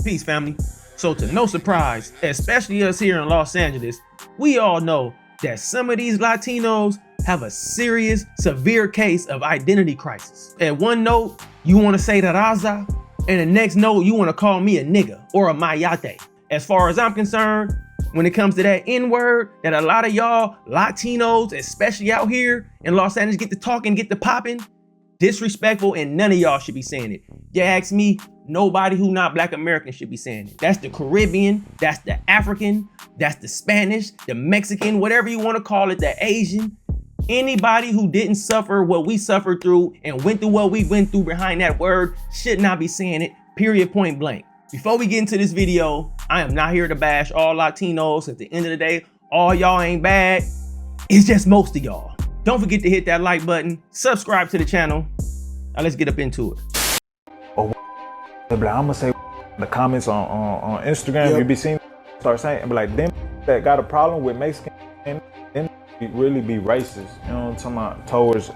Peace, family. So to no surprise, especially us here in Los Angeles, we all know that some of these Latinos have a serious, severe case of identity crisis. At one note, you want to say that Raza, and the next note, you want to call me a nigga or a mayate. As far as I'm concerned, when it comes to that N-word that a lot of y'all Latinos, especially out here in Los Angeles, get to talking, get to popping, disrespectful, and none of y'all should be saying it. You ask me, nobody who not Black American should be saying it. That's the Caribbean, that's the African, that's the Spanish, the Mexican, whatever you want to call it, the Asian. Anybody who didn't suffer what we suffered through and went through what we went through behind that word should not be saying it, period, point blank. Before we get into this video, I am not here to bash all Latinos. At the end of the day, all y'all ain't bad. It's just most of y'all. Don't forget to hit that like button, subscribe to the channel. Now let's get up into it. Oh, I'm gonna say the comments on Instagram, you be seeing, start saying, like, them that got a problem with Mexican, and then really be racist, you know what I'm talking about, towards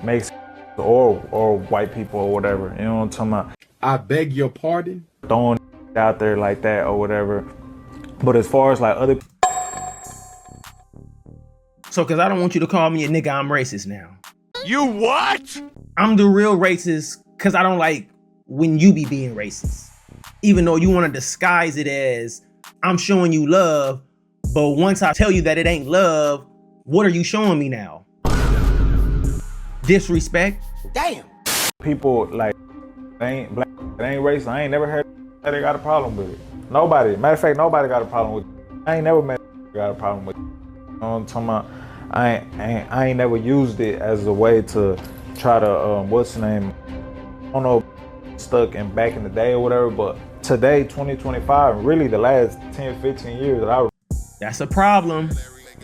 Mexicans or white people or whatever, you know what I'm talking about. I beg your pardon? Throwing out there like that or whatever. But as far as like other, so cause I don't want you to call me a nigga, I'm racist now. You what? I'm the real racist cause I don't like when you be being racist. Even though you want to disguise it as I'm showing you love, but once I tell you that it ain't love, what are you showing me now? Disrespect? Damn. people like they ain't black, they ain't racist. I ain't never heard that they got a problem with it. Nobody. Matter of fact, nobody got a problem with it. I ain't never met got a problem with it. You know what I'm talking about? I ain't never used it as a way to try to what's the name? I don't know, stuck in back in the day or whatever, but today, 2025, really the last 10, 15 years that I. That's a problem.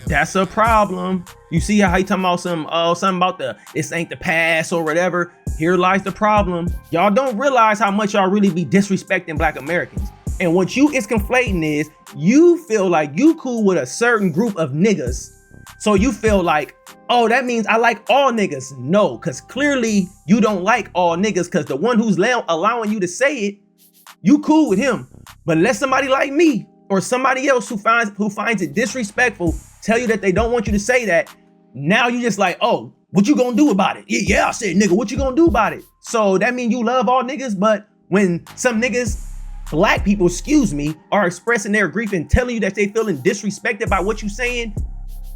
That's a problem. You see how he talking about something about this ain't the past or whatever. Here lies the problem. Y'all don't realize how much y'all really be disrespecting Black Americans. And what you is conflating is you feel like you cool with a certain group of niggas. So you feel like, oh, that means I like all niggas. No, because clearly you don't like all niggas, because the one who's allowing you to say it, you cool with him. But let somebody like me or somebody else who finds it disrespectful tell you that they don't want you to say that. Now you just like, oh, what you gonna do about it? Yeah, I said nigga, what you gonna do about it? So that means you love all niggas, but when some niggas, Black people, excuse me, are expressing their grief and telling you that they feeling disrespected by what you saying,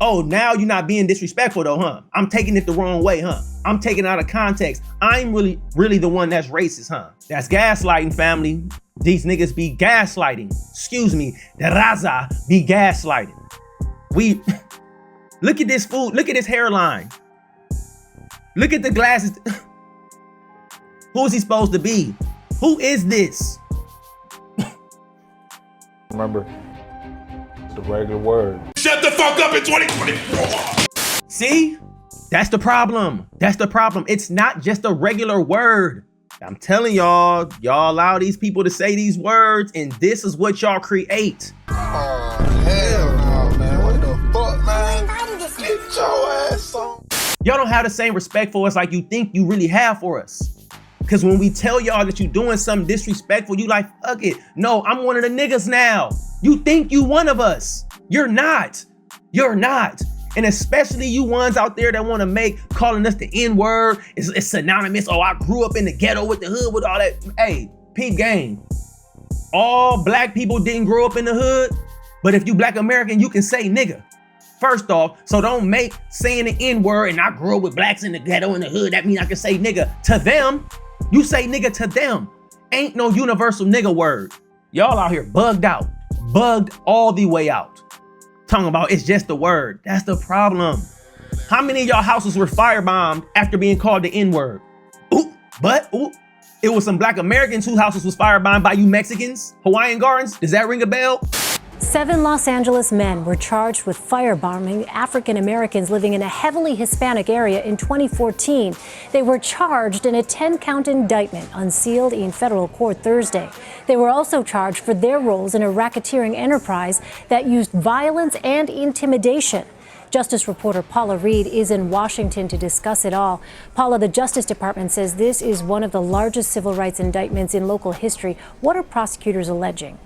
oh, now you're not being disrespectful though, huh? I'm taking it the wrong way, huh? I'm taking it out of context. I'm really the one that's racist, huh? That's gaslighting, family. These niggas be gaslighting. Excuse me, the Raza be gaslighting. Look at this fool, look at his hairline. Look at the glasses. Who is he supposed to be? Who is this? Remember, the regular word. Shut the fuck up in 2024. See? That's the problem. That's the problem. It's not just a regular word. I'm telling y'all allow these people to say these words, and this is what y'all create. Oh, hell no, man. What the fuck, man? Get your ass on. Y'all don't have the same respect for us like you think you really have for us. Because when we tell y'all that you doing something disrespectful, you like, fuck it. No, I'm one of the niggas now. You think you one of us. You're not. You're not. And especially you ones out there that want to make calling us the N-word, it's synonymous. Oh, I grew up in the ghetto with the hood with all that. Hey, peep game. All Black people didn't grow up in the hood, but if you Black American, you can say nigga. First off, so don't make saying the N-word and I grew up with Blacks in the ghetto in the hood, that means I can say nigga to them. You say nigga to them. Ain't no universal nigga word. Y'all out here bugged out. Bugged all the way out. Talking about it's just the word. That's the problem. How many of y'all houses were firebombed after being called the N-word? It was some Black Americans whose houses was firebombed by you Mexicans? Hawaiian Gardens? Does that ring a bell? 7 Los Angeles men were charged with firebombing African Americans living in a heavily Hispanic area in 2014. They were charged in a 10-count indictment unsealed in federal court Thursday. They were also charged for their roles in a racketeering enterprise that used violence and intimidation. Justice reporter Paula Reed is in Washington to discuss it all. Paula, the Justice Department says this is one of the largest civil rights indictments in local history. What are prosecutors alleging?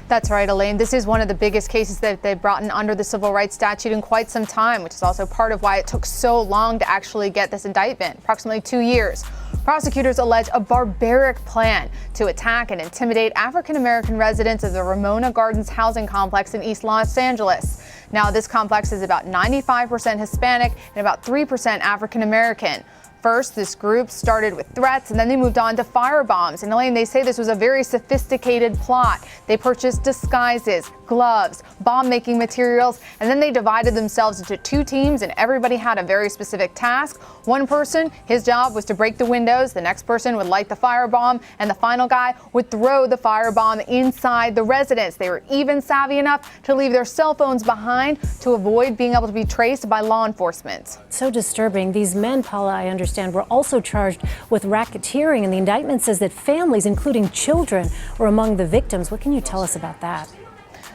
That's right, Elaine. This is one of the biggest cases that they've brought in under the civil rights statute in quite some time, which is also part of why it took so long to actually get this indictment, approximately 2 years. Prosecutors allege a barbaric plan to attack and intimidate African-American residents of the Ramona Gardens housing complex in East Los Angeles. Now, this complex is about 95% Hispanic and about 3% African-American. First, this group started with threats, and then they moved on to firebombs. And Elaine, they say this was a very sophisticated plot. They purchased disguises, gloves, bomb-making materials, and then they divided themselves into 2 teams, and everybody had a very specific task. One person, his job was to break the windows. The next person would light the firebomb, and the final guy would throw the firebomb inside the residence. They were even savvy enough to leave their cell phones behind to avoid being able to be traced by law enforcement. So disturbing. These men, Paula, I understand, were also charged with racketeering, and the indictment says that families, including children, were among the victims. What can you tell us about that?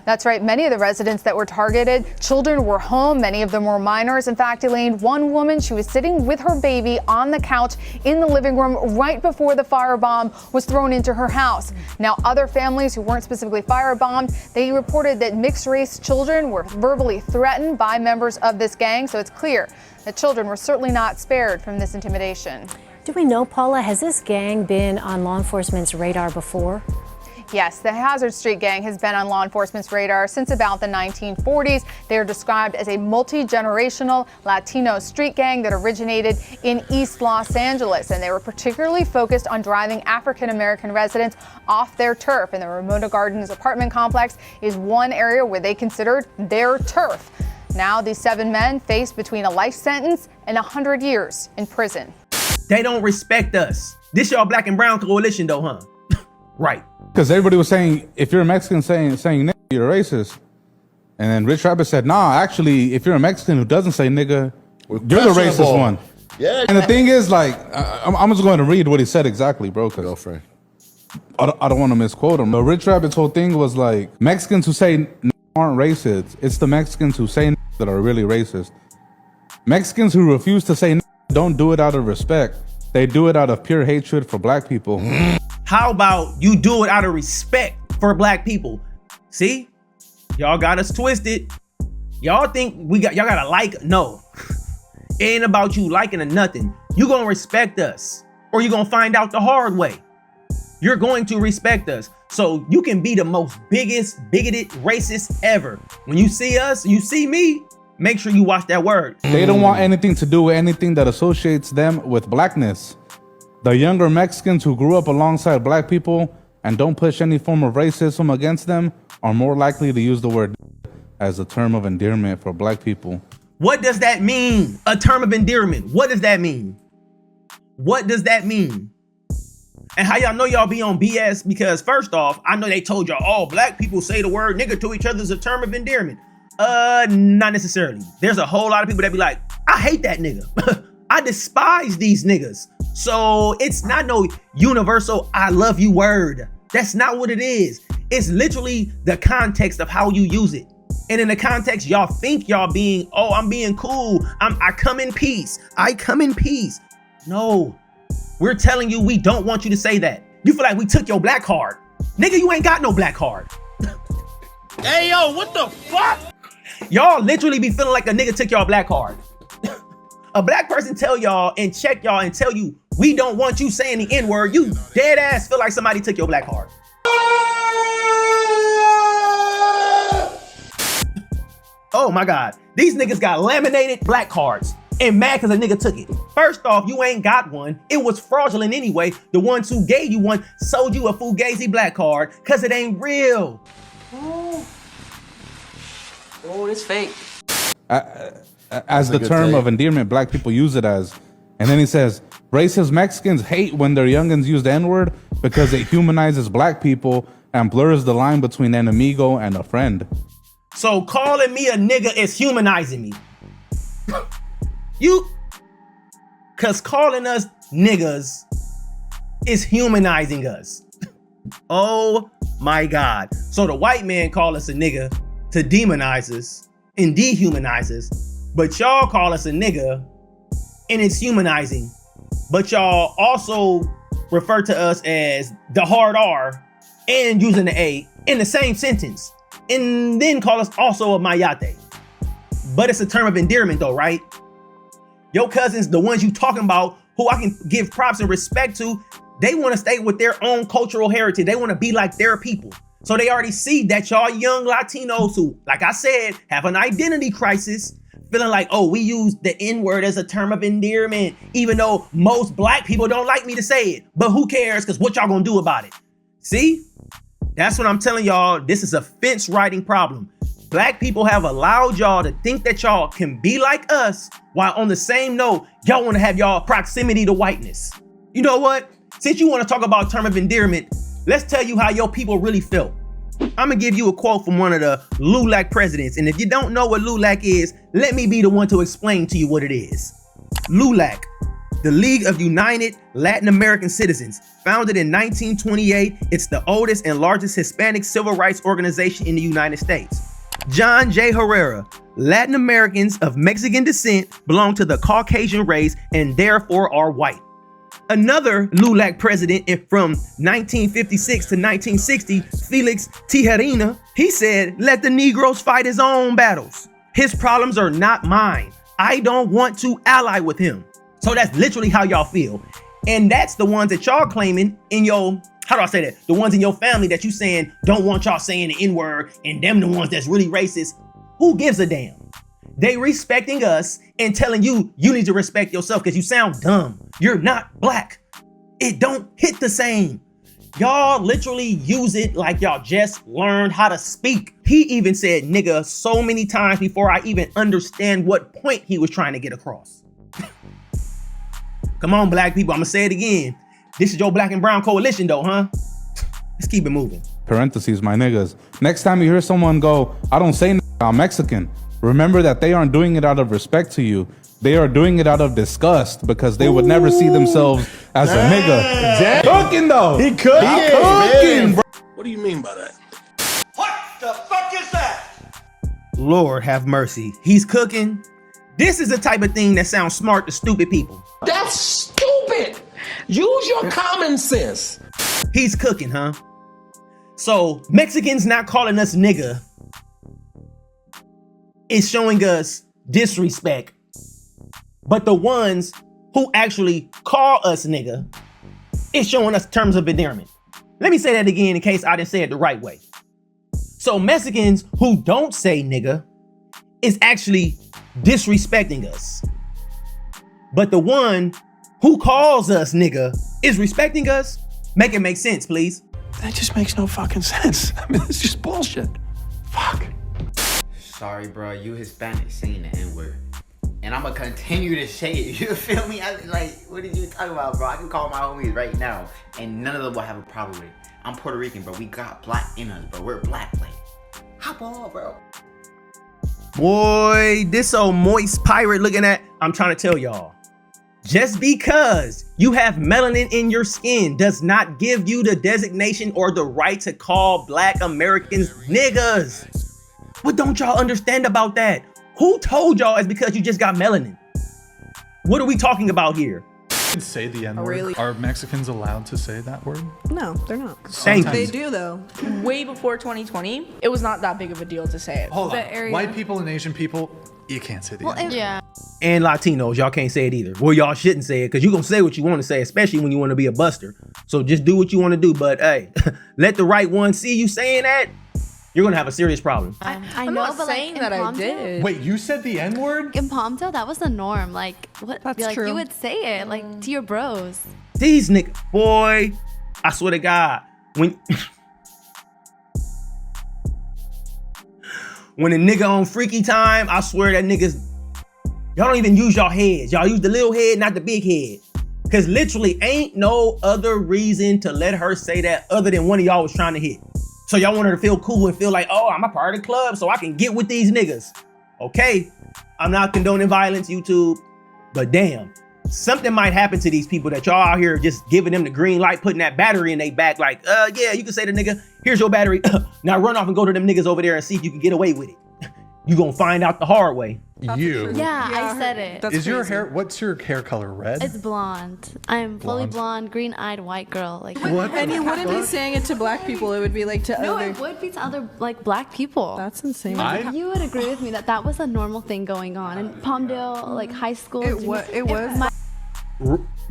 That's right. Many of the residents that were targeted, children were home. Many of them were minors. In fact, Elaine, one woman, she was sitting with her baby on the couch in the living room right before the firebomb was thrown into her house. Now, other families who weren't specifically firebombed, they reported that mixed-race children were verbally threatened by members of this gang. So it's clear that children were certainly not spared from this intimidation. Do we know, Paula, has this gang been on law enforcement's radar before? Yes, the Hazard Street Gang has been on law enforcement's radar since about the 1940s. They are described as a multi-generational Latino street gang that originated in East Los Angeles, and they were particularly focused on driving African-American residents off their turf. And the Ramona Gardens apartment complex is one area where they considered their turf. Now, these 7 men face between a life sentence and 100 years in prison. They don't respect us. This y'all black and brown coalition though, huh? Right. Because everybody was saying, if you're a Mexican saying nigga, you're a racist. And then Rich Rabbit said, nah, actually, if you're a Mexican who doesn't say nigga, you're the racist one. Yeah. And the thing is, like, I'm just going to read what he said exactly, bro. Girlfriend. I don't want to misquote him. But Rich Rabbit's whole thing was like, Mexicans who say aren't racist. It's the Mexicans who say that are really racist. Mexicans who refuse to say don't do it out of respect. They do it out of pure hatred for black people. How about you do it out of respect for black people? See, y'all got us twisted. Y'all think y'all gotta like, no. It ain't about you liking or nothing. You gonna respect us or you gonna find out the hard way. You're going to respect us. So you can be the most biggest, bigoted racist ever. When you see us, you see me, make sure you watch that word. They don't want anything to do with anything that associates them with blackness. The younger Mexicans who grew up alongside black people and don't push any form of racism against them are more likely to use the word as a term of endearment for black people. What does that mean? A term of endearment. What does that mean? What does that mean? And how y'all know y'all be on BS? Because first off, I know they told y'all all black people say the word nigga to each other as a term of endearment. Not necessarily. There's a whole lot of people that be like, I hate that nigga. I despise these niggas. So it's not no universal I love you word. That's not what it is. It's literally the context of how you use it. And in the context, y'all think y'all being, oh, I'm being cool. I come in peace. I come in peace. No, we're telling you we don't want you to say that. You feel like we took your black card. Nigga, you ain't got no black card. Hey, yo, what the fuck? Y'all literally be feeling like a nigga took y'all black card. A black person tell y'all and check y'all and tell you, we don't want you saying the N-word. You dead ass feel like somebody took your black card. Oh my God. These niggas got laminated black cards and mad because a nigga took it. First off, you ain't got one. It was fraudulent anyway. The ones who gave you one sold you a fugazi black card because it ain't real. Oh, it's fake. As the term of endearment black people use it as. And then he says, racist Mexicans hate when their youngins use the N-word because it humanizes black people and blurs the line between an amigo and a friend. So calling me a nigga is humanizing me. Cause calling us niggas is humanizing us. Oh my God. So the white man call us a nigga to demonize us and dehumanize us. But y'all call us a nigga, and it's humanizing. But y'all also refer to us as the hard R and using the A in the same sentence, and then call us also a mayate. But it's a term of endearment though, right? Your cousins, the ones you talking about, who I can give props and respect to, they want to stay with their own cultural heritage. They want to be like their people. So they already see that y'all young Latinos who, like I said, have an identity crisis, feeling like, oh, we use the N-word as a term of endearment, even though most black people don't like me to say it. But who cares? Because what y'all gonna do about it? See? That's what I'm telling y'all. This is a fence riding problem. Black people have allowed y'all to think that y'all can be like us, while on the same note, y'all want to have y'all proximity to whiteness. You know what? Since you want to talk about term of endearment, let's tell you how your people really felt. I'm gonna give you a quote from one of the LULAC presidents, and if you don't know what LULAC is, let me be the one to explain to you what it is. LULAC, the League of United Latin American Citizens, founded in 1928, it's the oldest and largest Hispanic civil rights organization in the United States. John J. Herrera, Latin Americans of Mexican descent belong to the Caucasian race and therefore are white. Another LULAC president from 1956 to 1960, Felix Tijerina, he said, let the Negroes fight his own battles. His problems are not mine. I don't want to ally with him. So that's literally how y'all feel. And that's the ones that y'all claiming in your, how do I say that? The ones in your family that you saying don't want y'all saying the N-word, and them the ones that's really racist. Who gives a damn? They respecting us and telling you, you need to respect yourself because you sound dumb. You're not black. It don't hit the same. Y'all literally use it like y'all just learned how to speak. He even said nigga so many times before I even understand what point he was trying to get across. Come on, black people, I'm gonna say it again. This is your black and brown coalition though, huh? Let's keep it moving. Parentheses, my niggas. Next time you hear someone go, I don't say I'm Mexican, remember that they aren't doing it out of respect to you. They are doing it out of disgust because they would never see themselves as a nigga. Cooking though. He cooking. Cooking, bro. What do you mean by that? What the fuck is that? Lord have mercy. He's cooking. This is the type of thing that sounds smart to stupid people. That's stupid. Use your common sense. He's cooking, huh? So Mexicans not calling us nigga is showing us disrespect. But the ones who actually call us nigga is showing us terms of endearment. Let me say that again in case I didn't say it the right way. So Mexicans who don't say nigga is actually disrespecting us. But the one who calls us nigga is respecting us. Make it make sense, please. That just makes no fucking sense. I mean, it's just bullshit. Fuck. Sorry, bro. You Hispanic saying the N-word. And I'm gonna continue to say it. You feel me? What did you talk about, bro? I can call my homies right now, and none of them will have a problem with it. I'm Puerto Rican, bro. We got black in us, bro. We're black, like. Hop on, bro. Boy, this old moist pirate looking at, I'm trying to tell y'all. Just because you have melanin in your skin does not give you the designation or the right to call black Americans niggas. What don't y'all understand about that? Who told y'all it's because you just got melanin? What are we talking about here? Say the N-word. Really? Are Mexicans allowed to say that word? No, they're not. Thank you. They do though. Way before 2020, it was not that big of a deal to say it. Hold on. area. White people and Asian people, you can't say the N-word. Yeah. And Latinos, y'all can't say it either. Well, y'all shouldn't say it because you're going to say what you want to say, especially when you want to be a buster. So just do what you want to do. But hey, let the right one see you saying that, you're going to have a serious problem. I know, not but saying that I did. Wait, you said the N-word? In Palmdale, that was the norm. Like, what? That's like, true. You would say it, like, to your bros. These niggas, boy, I swear to God, when a nigga on freaky time, I swear that niggas, y'all don't even use y'all heads. Y'all use the little head, not the big head. Cause literally ain't no other reason to let her say that other than one of y'all was trying to hit. So y'all want her to feel cool and feel like, oh, I'm a part of the club so I can get with these niggas. Okay, I'm not condoning violence, YouTube, but damn, something might happen to these people that y'all out here just giving them the green light, putting that battery in their back like, yeah, you can say to nigga, here's your battery. Now run off and go to them niggas over there and see if you can get away with it. You gonna find out the hard way. You. Yeah, I said it. Is your hair? What's your hair color? Red? It's blonde. I'm fully blonde, green-eyed white girl. Like What? And you wouldn't be saying it to black people. It would be like to no, other. it would be to other like black people. That's insane. You would agree with me that that was a normal thing going on in Palmdale, like high school. It was.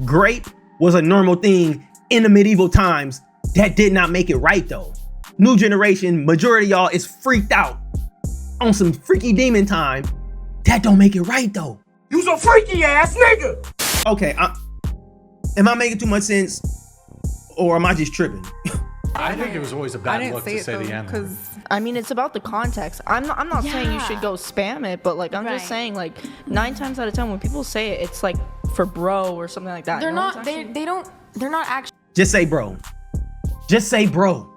Grape was a normal thing in the medieval times. That did not make it right though. New generation, majority of y'all is freaked out on some freaky demon time. That don't make it right though. You's a freaky ass nigga. Okay, am I making too much sense, or am I just tripping? I think it was always a bad look to say the N-word. Because I mean, it's about the context. I'm not saying you should go spam it, but like I'm just saying like 9 times out of 10 when people say it, it's like for bro or something like that. They're not. They're not actually. Just say bro. Just say bro.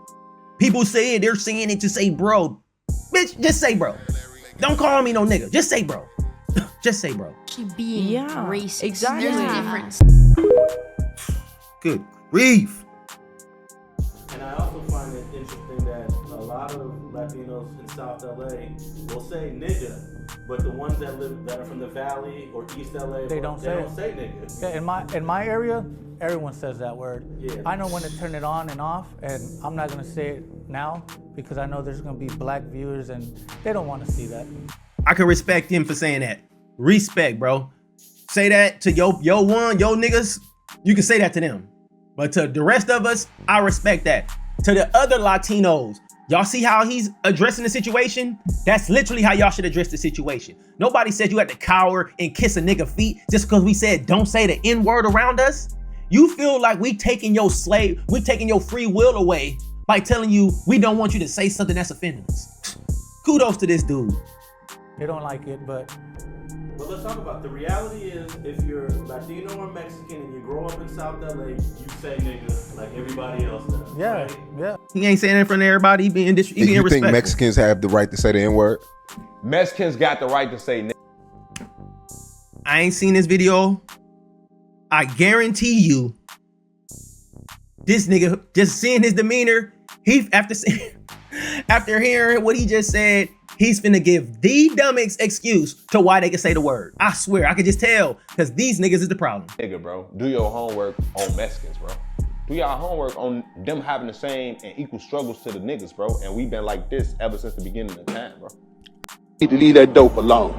People say it, they're saying it to say bro. Bitch, just say bro. Don't call me no nigga. Just say bro. Just say bro. Being racist. Exactly. There's a difference. Good grief. And I also find it interesting that a lot of Latinos in South LA will say nigga, but the ones that are from the Valley or East LA, they don't say nigga. Yeah, in my area, everyone says that word. Yeah. I know when to turn it on and off, and I'm not gonna say it now because I know there's gonna be black viewers and they don't want to see that. I can respect him for saying that. Respect, bro. Say that to yo niggas. You can say that to them. But to the rest of us, I respect that. To the other Latinos, y'all see how he's addressing the situation? That's literally how y'all should address the situation. Nobody said you had to cower and kiss a nigga feet just because we said don't say the N-word around us. You feel like we taking your free will away by telling you we don't want you to say something that's offending us. Kudos to this dude. They don't like it, but let's talk about the reality is if you're Latino or Mexican and you grow up in South LA, you say nigga like everybody else does. Yeah, right? yeah. He ain't saying it in front of everybody. He being You respectful. think Mexicans have the right to say the N-word? Mexicans got the right to say nigga. I ain't seen this video. I guarantee you, this nigga, just seeing his demeanor, after hearing what he just said, he's finna give the dumbest excuse to why they can say the word. I swear, I can just tell, because these niggas is the problem. Nigga, bro. Do your homework on Mexicans, bro. Do y'all homework on them having the same and equal struggles to the niggas, bro. And we've been like this ever since the beginning of time, bro. Need to leave that dope alone.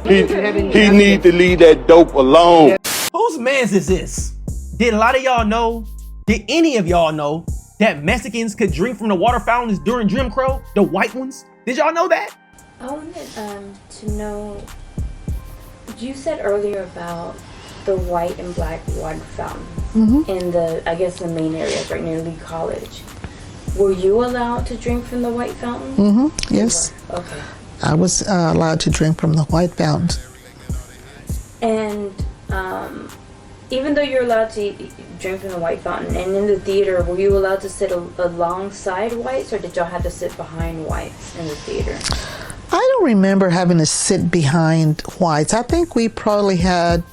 He need to leave that dope alone. Whose mans is this? Did a lot of y'all know? Did any of y'all know that Mexicans could drink from the water fountains during Jim Crow? The white ones? Did y'all know that? I wanted to know, you said earlier about the white and black water fountains in the main areas right near Lee College. Were you allowed to drink from the white fountain? Yes. Okay. I was allowed to drink from the white fountains. And even though you're allowed to drink from the white fountain, and in the theater, were you allowed to sit alongside whites, or did y'all have to sit behind whites in the theater? I don't remember having to sit behind whites. I think we probably had,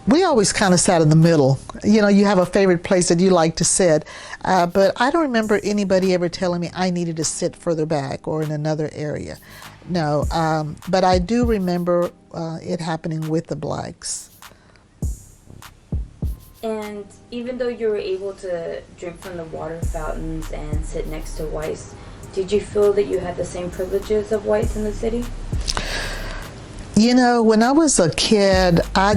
we always kind of sat in the middle. You know, you have a favorite place that you like to sit, but I don't remember anybody ever telling me I needed to sit further back or in another area. No, but I do remember it happening with the blacks. And even though you were able to drink from the water fountains and sit next to whites, did you feel that you had the same privileges of whites in the city? You know, when I was a kid, I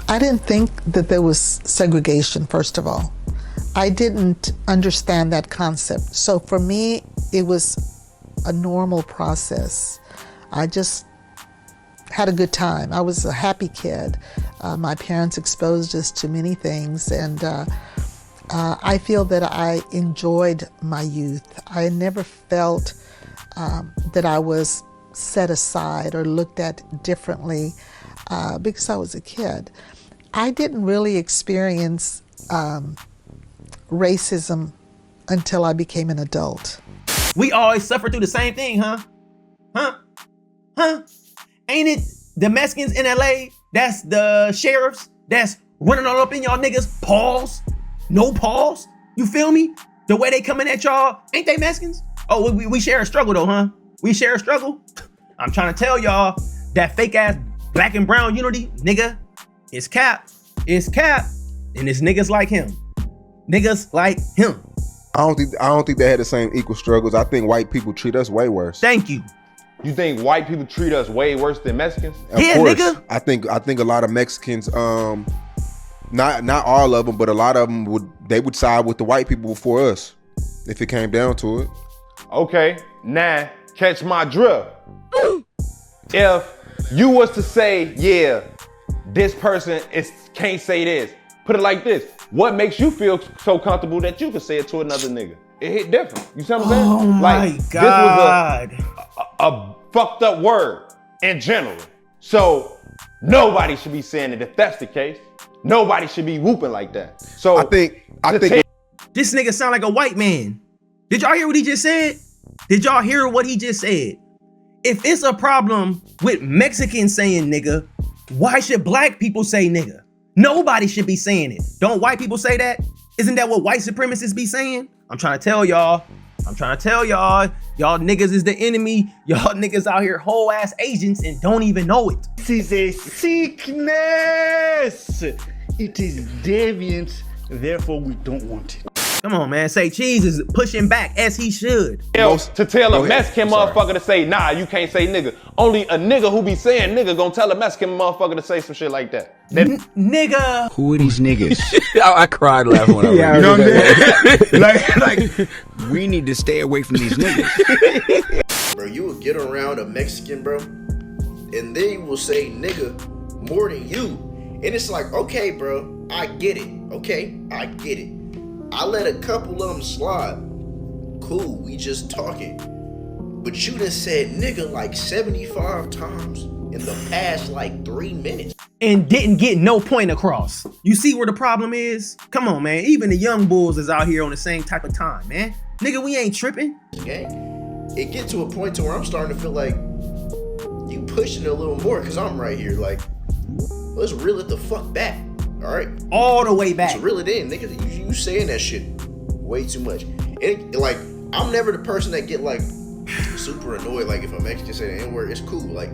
didn't think that there was segregation, first of all. I didn't understand that concept. So for me, it was a normal process. I just had a good time. I was a happy kid. My parents exposed us to many things, and I feel that I enjoyed my youth. I never felt that I was set aside or looked at differently because I was a kid. I didn't really experience racism until I became an adult. We always suffer through the same thing, huh? Ain't it the Mexicans in LA? That's the sheriffs that's running all up in y'all niggas. Pause. No pause. You feel me? The way they coming at y'all, ain't they Mexicans? Oh, we share a struggle though, huh? We share a struggle? I'm trying to tell y'all that fake ass black and brown unity, nigga, it's cap. It's cap. And it's niggas like him. Niggas like him. I don't think they had the same equal struggles. I think white people treat us way worse. Thank you. You think white people treat us way worse than Mexicans? Of course. Nigga. I think a lot of Mexicans, not all of them, but a lot of them would side with the white people before us if it came down to it. Okay, now catch my drift. If you was to say, yeah, this person can't say this, put it like this. What makes you feel so comfortable that you can say it to another nigga? It hit different. You see what I'm saying? Oh my God. This was a fucked up word in general. So nobody should be saying it if that's the case. Nobody should be whooping like that. So I think this nigga sound like a white man. Did y'all hear what he just said? Did y'all hear what he just said? If it's a problem with Mexicans saying nigga, why should black people say nigga? Nobody should be saying it. Don't white people say that? Isn't that what white supremacists be saying? I'm trying to tell y'all. Y'all niggas is the enemy. Y'all niggas out here whole ass agents and don't even know it. This is a sickness. It is deviant. Therefore, we don't want it. Come on, man. Say Cheese is pushing back as he should. To tell a Mexican motherfucker to say, nah, you can't say nigga. Only a nigga who be saying nigga gonna tell a Mexican motherfucker to say some shit like that. Nigga. Who are these niggas? I cried laughing when I read You know what I'm saying? like, we need to stay away from these niggas. Bro, you will get around a Mexican, bro, and they will say nigga more than you. And it's like, okay, bro, I get it. Okay, I get it. I let a couple of them slide. Cool, we just talking. But you done said nigga like 75 times in the past like 3 minutes. And didn't get no point across. You see where the problem is? Come on, man. Even the young bulls is out here on the same type of time, man. Nigga, we ain't tripping. Okay? It get to a point to where I'm starting to feel like you pushing it a little more because I'm right here. Like, let's reel it the fuck back. All right, all the way back. So reel it in, nigga. You saying that shit way too much. And like, I'm never the person that get like super annoyed. Like if a Mexican say the N-word, it's cool. Like,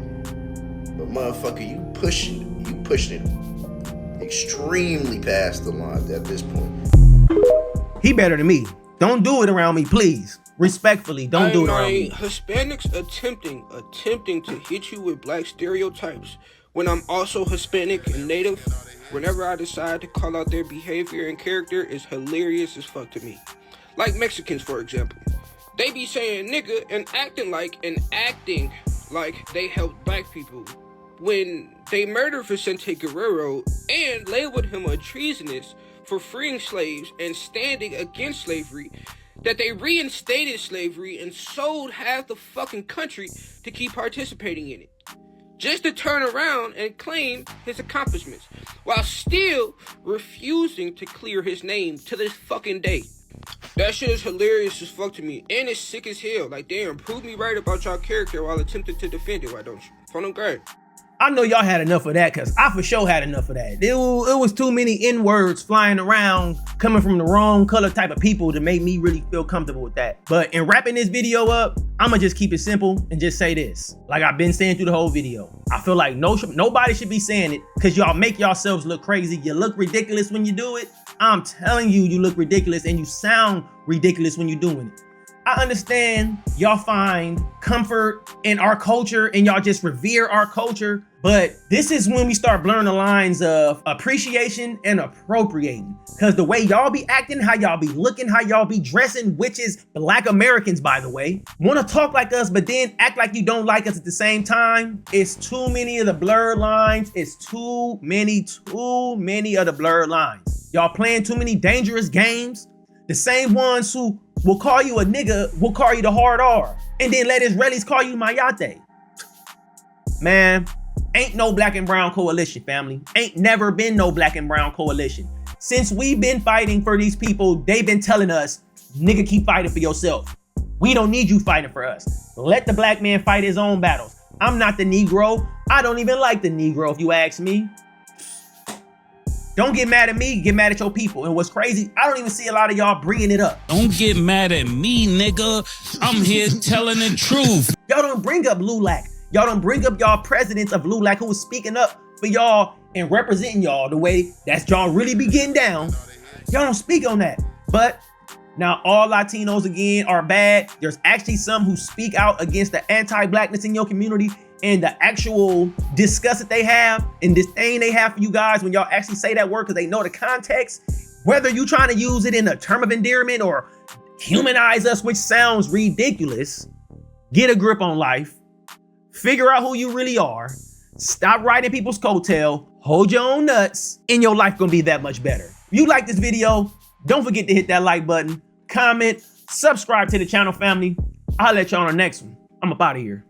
but motherfucker, you pushing it extremely past the line at this point. He better than me. Don't do it around me, please. Respectfully, don't do it around me. Hispanics attempting to hit you with black stereotypes. When I'm also Hispanic and Native, whenever I decide to call out their behavior and character, is hilarious as fuck to me. Like Mexicans, for example. They be saying nigga and acting like they helped black people. When they murdered Vicente Guerrero and labeled him a treasonous for freeing slaves and standing against slavery, that they reinstated slavery and sold half the fucking country to keep participating in it. Just to turn around and claim his accomplishments, while still refusing to clear his name to this fucking day. That shit is hilarious as fuck to me, and it's sick as hell. Like, damn, prove me right about y'all character while attempting to defend it, why don't you? Phone them great. I know y'all had enough of that, because I for sure had enough of that. It was too many N-words flying around, coming from the wrong color type of people to make me really feel comfortable with that. But in wrapping this video up, I'ma just keep it simple and just say this. Like I've been saying through the whole video. I feel like nobody should be saying it, because y'all make yourselves look crazy. You look ridiculous when you do it. I'm telling you, you look ridiculous, and you sound ridiculous when you're doing it. I understand y'all find comfort in our culture and y'all just revere our culture, but this is when we start blurring the lines of appreciation and appropriating. Because the way y'all be acting, how y'all be looking, how y'all be dressing, which is Black Americans, by the way, want to talk like us, but then act like you don't like us at the same time. It's too many of the blurred lines. It's too many of the blurred lines. Y'all playing too many dangerous games. The same ones who will call you a nigga will call you the hard R, and then let Israelis call you mayate. Man, ain't no black and brown coalition, family. Ain't never been no black and brown coalition. Since we've been fighting for these people, they've been telling us, nigga, keep fighting for yourself. We don't need you fighting for us. Let the black man fight his own battles. I'm not the Negro. I don't even like the Negro, if you ask me. Don't get mad at me, get mad at your people. And what's crazy, I don't even see a lot of y'all bringing it up. Don't get mad at me, nigga. I'm here telling the truth. Y'all don't bring up LULAC. Y'all don't bring up y'all presidents of LULAC who was speaking up for y'all and representing y'all the way that y'all really be getting down. Y'all don't speak on that. But now all Latinos again are bad. There's actually some who speak out against the anti-blackness in your community and the actual disgust that they have and disdain they have for you guys when y'all actually say that word because they know the context. Whether you trying to use it in a term of endearment or humanize us, which sounds ridiculous, get a grip on life. Figure out who you really are. Stop riding people's coattail. Hold your own nuts, and your life gonna be that much better. If you like this video, don't forget to hit that like button, comment, subscribe to the channel, family. I'll let y'all on the next one. I'm up out of here.